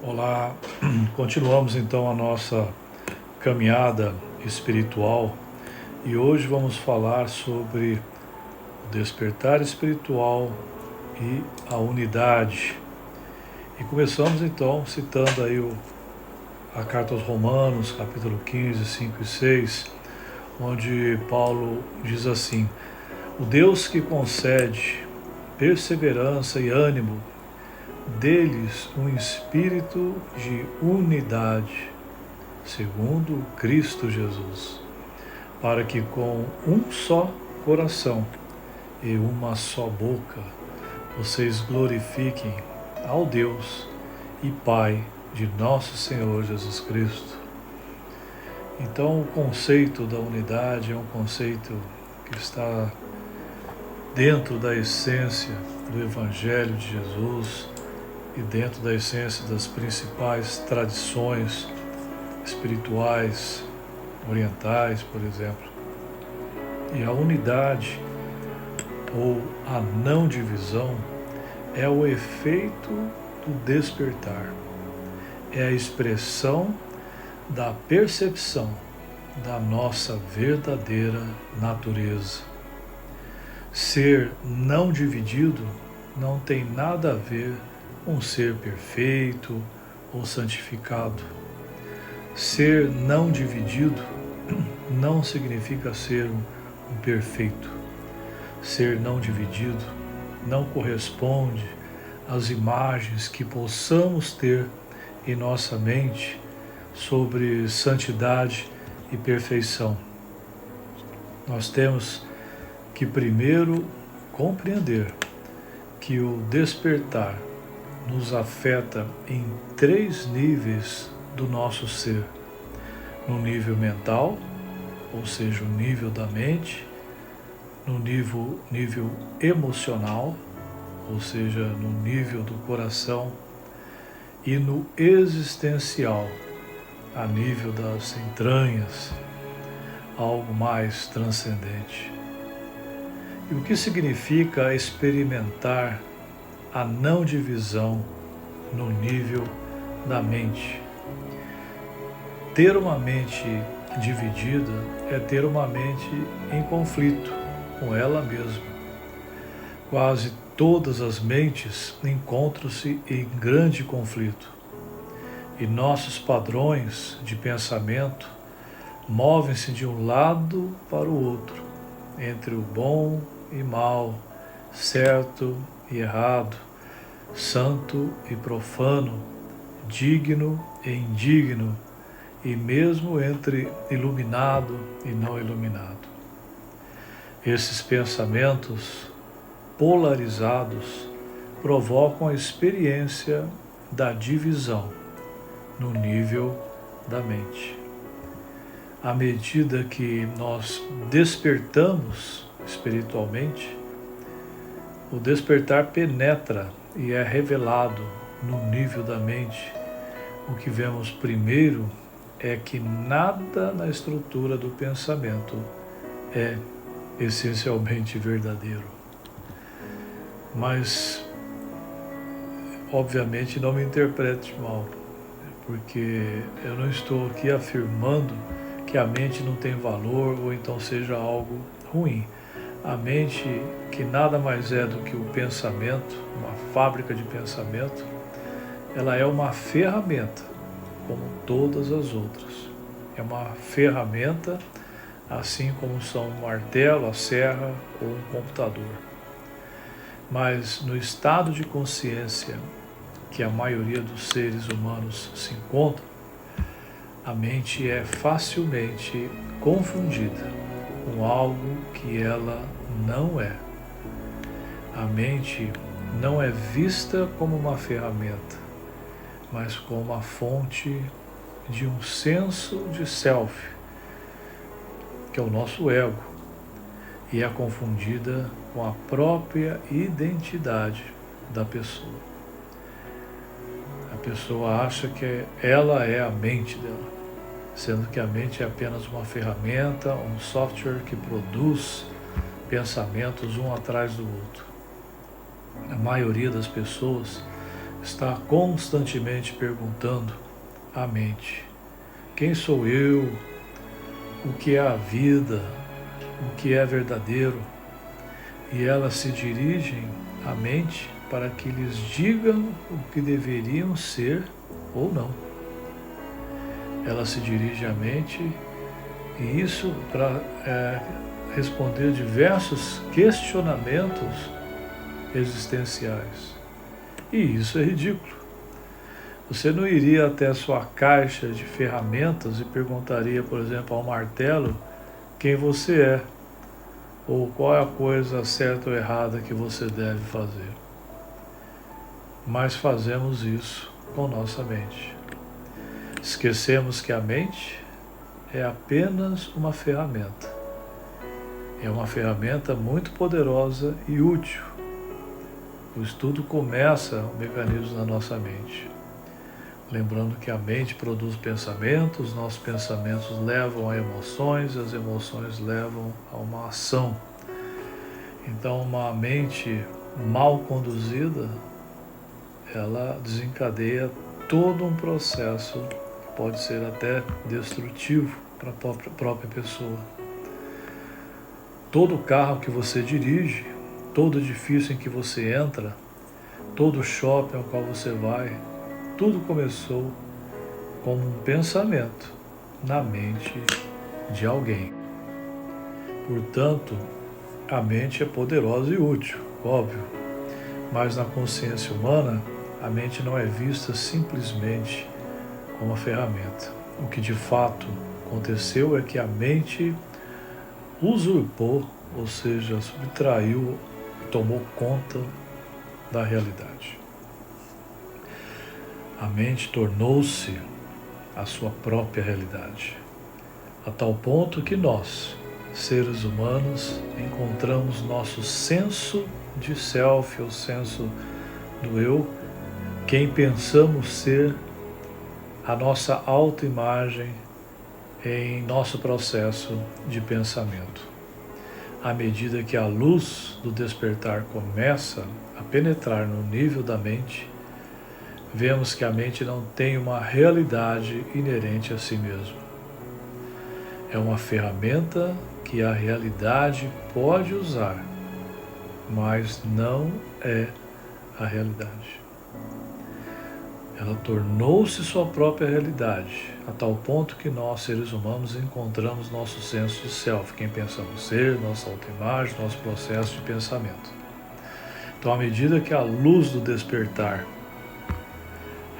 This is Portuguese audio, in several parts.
Olá, continuamos então a nossa caminhada espiritual e hoje vamos falar sobre o despertar espiritual e a unidade. E começamos então citando aí a carta aos Romanos, capítulo 15, 5 e 6, onde Paulo diz assim: o Deus que concede perseverança e ânimo, deles um espírito de unidade, segundo Cristo Jesus, para que com um só coração e uma só boca vocês glorifiquem ao Deus e Pai de nosso Senhor Jesus Cristo. Então, o conceito da unidade é um conceito que está dentro da essência do Evangelho de Jesus e dentro da essência das principais tradições espirituais orientais, por exemplo. E a unidade ou a não divisão é o efeito do despertar, é a expressão da percepção da nossa verdadeira natureza. Ser não dividido não tem nada a ver com ser perfeito ou santificado. Ser não dividido não significa ser um perfeito. Ser não dividido não corresponde às imagens que possamos ter em nossa mente sobre santidade e perfeição. Nós temos que primeiro compreender que o despertar nos afeta em 3 níveis do nosso ser: no nível mental, ou seja, o nível da mente; no nível emocional, ou seja, no nível do coração; e no existencial, a nível das entranhas, algo mais transcendente. E o que significa experimentar a não divisão no nível da mente? Ter uma mente dividida é ter uma mente em conflito com ela mesma. Quase todas as mentes encontram-se em grande conflito, e nossos padrões de pensamento movem-se de um lado para o outro, entre o bom e mal, certo e errado, santo e profano, digno e indigno, e mesmo entre iluminado e não iluminado. Esses pensamentos polarizados provocam a experiência da divisão no nível da mente. À medida que nós despertamos espiritualmente, o despertar penetra e é revelado no nível da mente. O que vemos primeiro é que nada na estrutura do pensamento é essencialmente verdadeiro. Mas, obviamente, não me interprete mal, porque eu não estou aqui afirmando que a mente não tem valor ou então seja algo ruim. A mente, que nada mais é do que o pensamento, uma fábrica de pensamento, ela é uma ferramenta, como todas as outras. É uma ferramenta, assim como são um martelo, a serra ou um computador. Mas no estado de consciência que a maioria dos seres humanos se encontra, a mente é facilmente confundida com algo que ela não é. A mente não é vista como uma ferramenta, mas como a fonte de um senso de self, que é o nosso ego, e é confundida com a própria identidade da pessoa. A pessoa acha que ela é a mente dela, sendo que a mente é apenas uma ferramenta, um software que produz pensamentos um atrás do outro. A maioria das pessoas está constantemente perguntando à mente: quem sou eu? O que é a vida? O que é verdadeiro? E elas se dirigem à mente para que lhes digam o que deveriam ser ou não. Ela se dirige à mente, e isso para responder diversos questionamentos existenciais. E isso é ridículo. Você não iria até a sua caixa de ferramentas e perguntaria, por exemplo, ao martelo quem você é, ou qual é a coisa certa ou errada que você deve fazer. Mas fazemos isso com nossa mente. Esquecemos que a mente é apenas uma ferramenta. É uma ferramenta muito poderosa e útil. Pois tudo começa o mecanismo na nossa mente. Lembrando que a mente produz pensamentos, nossos pensamentos levam a emoções, as emoções levam a uma ação. Então, uma mente mal conduzida, ela desencadeia todo um processo que pode ser até destrutivo para a própria pessoa. Todo carro que você dirige, todo edifício em que você entra, todo shopping ao qual você vai, tudo começou como um pensamento na mente de alguém. Portanto, a mente é poderosa e útil, óbvio, mas na consciência humana, a mente não é vista simplesmente como uma ferramenta. O que de fato aconteceu é que a mente usurpou, ou seja, subtraiu e tomou conta da realidade. A mente tornou-se a sua própria realidade, a tal ponto que nós, seres humanos, encontramos nosso senso de self, o senso do eu, quem pensamos ser, a nossa autoimagem em nosso processo de pensamento. À medida que a luz do despertar começa a penetrar no nível da mente, vemos que a mente não tem uma realidade inerente a si mesma. É uma ferramenta que a realidade pode usar, mas não é a realidade. Ela tornou-se sua própria realidade, a tal ponto que nós, seres humanos, encontramos nosso senso de self, quem pensamos ser, nossa autoimagem, nosso processo de pensamento. Então, à medida que a luz do despertar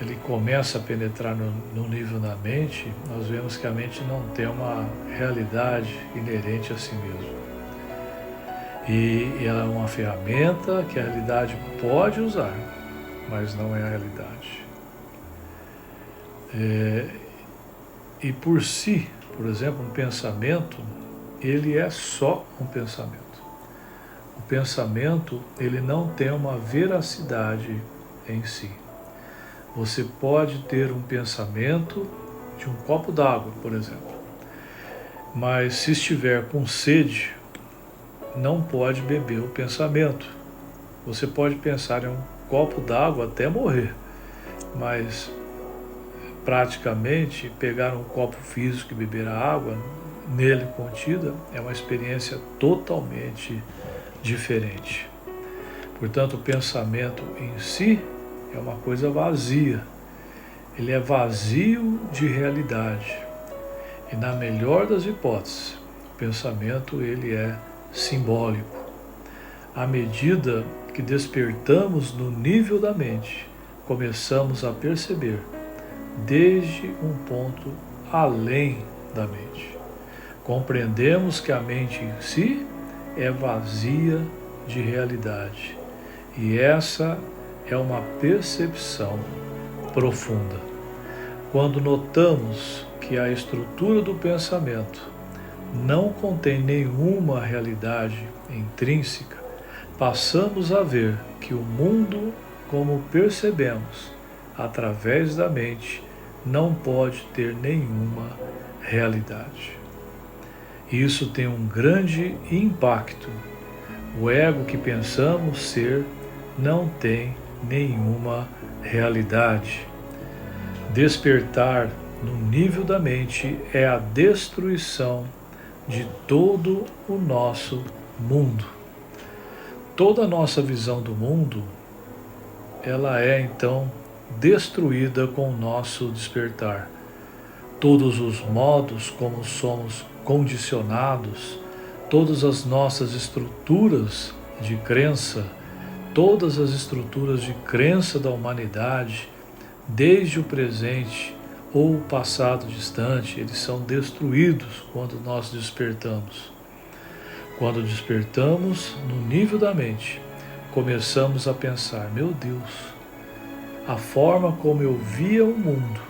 ele começa a penetrar no nível da mente, nós vemos que a mente não tem uma realidade inerente a si mesma. E ela é uma ferramenta que a realidade pode usar, mas não é a realidade. E por si, por exemplo, um pensamento, ele é só um pensamento. O pensamento, ele não tem uma veracidade em si. Você pode ter um pensamento de um copo d'água, por exemplo, mas se estiver com sede, não pode beber o pensamento. Você pode pensar em um copo d'água até morrer, mas praticamente pegar um copo físico e beber a água nele contida é uma experiência totalmente diferente. Portanto, o pensamento em si é uma coisa vazia. Ele é vazio de realidade. E na melhor das hipóteses, o pensamento ele é simbólico. À medida que despertamos no nível da mente, começamos a perceber desde um ponto além da mente. Compreendemos que a mente em si é vazia de realidade. E essa é uma percepção profunda. Quando notamos que a estrutura do pensamento não contém nenhuma realidade intrínseca, passamos a ver que o mundo, como percebemos através da mente, não pode ter nenhuma realidade. Isso tem um grande impacto. O ego que pensamos ser não tem nenhuma realidade. Despertar no nível da mente é a destruição de todo o nosso mundo. Toda a nossa visão do mundo, ela é então destruída com o nosso despertar. Todos os modos como somos condicionados, todas as nossas estruturas de crença, todas as estruturas de crença da humanidade, desde o presente ou o passado distante, eles são destruídos quando nós despertamos. Quando despertamos no nível da mente, começamos a pensar, meu Deus, a forma como eu via o mundo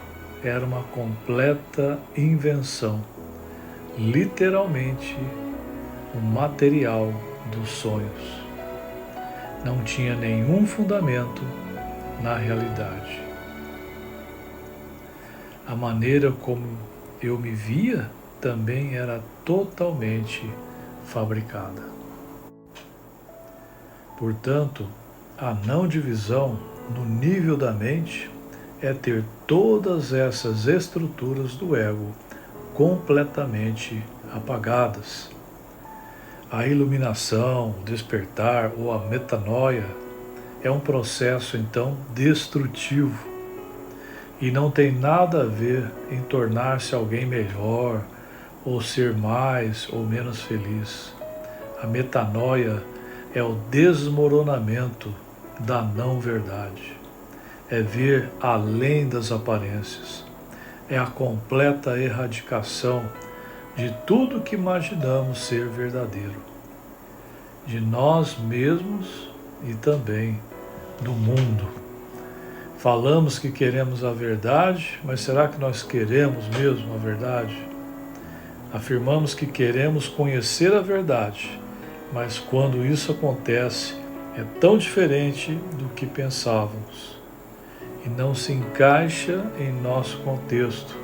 era uma completa invenção, literalmente um material dos sonhos. Não tinha nenhum fundamento na realidade. A maneira como eu me via também era totalmente fabricada. Portanto, a não divisão no nível da mente é ter todas essas estruturas do ego completamente apagadas. A iluminação, o despertar ou a metanoia é um processo então destrutivo e não tem nada a ver em tornar-se alguém melhor ou ser mais ou menos feliz. A metanoia é o desmoronamento da não-verdade. É ver além das aparências. É a completa erradicação de tudo que imaginamos ser verdadeiro. De nós mesmos e também do mundo. Falamos que queremos a verdade, mas será que nós queremos mesmo a verdade? Afirmamos que queremos conhecer a verdade, mas quando isso acontece, é tão diferente do que pensávamos. E não se encaixa em nosso contexto,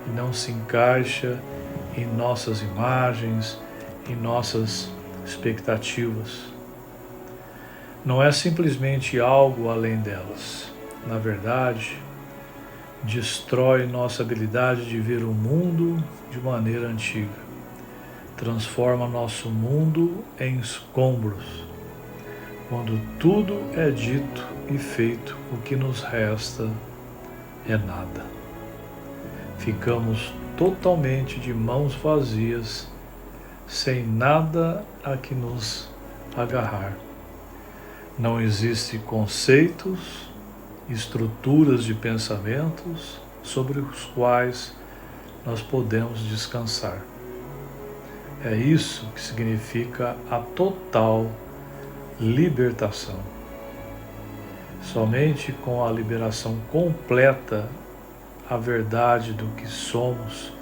e não se encaixa em nossas imagens, em nossas expectativas. Não é simplesmente algo além delas. Na verdade, destrói nossa habilidade de ver o mundo de maneira antiga. Transforma nosso mundo em escombros. Quando tudo é dito e feito, o que nos resta é nada. Ficamos totalmente de mãos vazias, sem nada a que nos agarrar. Não existem conceitos, estruturas de pensamentos sobre os quais nós podemos descansar. É isso que significa a total libertação. Somente com a liberação completa, a verdade do que somos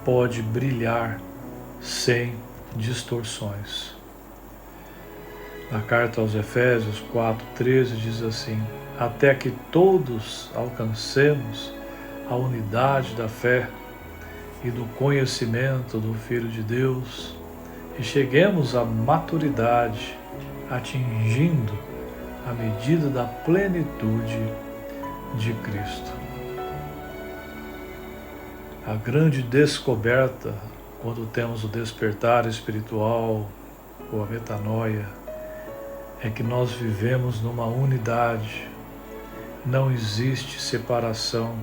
pode brilhar sem distorções. Na carta aos Efésios 4:13 diz assim: até que todos alcancemos a unidade da fé e do conhecimento do Filho de Deus e cheguemos à maturidade, atingindo a medida da plenitude de Cristo. A grande descoberta, quando temos o despertar espiritual ou a metanoia, é que nós vivemos numa unidade. Não existe separação,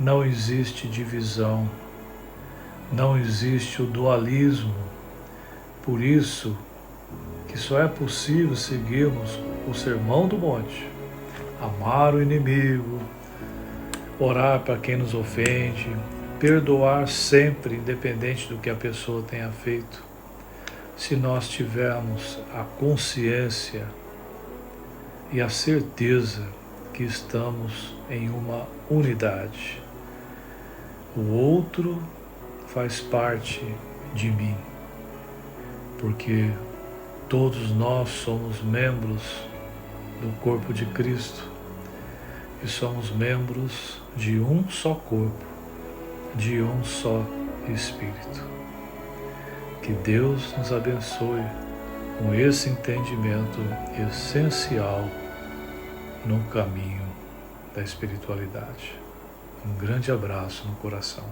não existe divisão, não existe o dualismo. Por isso que só é possível seguirmos o Sermão do Monte, amar o inimigo, orar para quem nos ofende, perdoar sempre, independente do que a pessoa tenha feito, se nós tivermos a consciência e a certeza que estamos em uma unidade. O outro faz parte de mim, porque todos nós somos membros do corpo de Cristo e somos membros de um só corpo, de um só Espírito. Que Deus nos abençoe com esse entendimento essencial no caminho da espiritualidade. Um grande abraço no coração.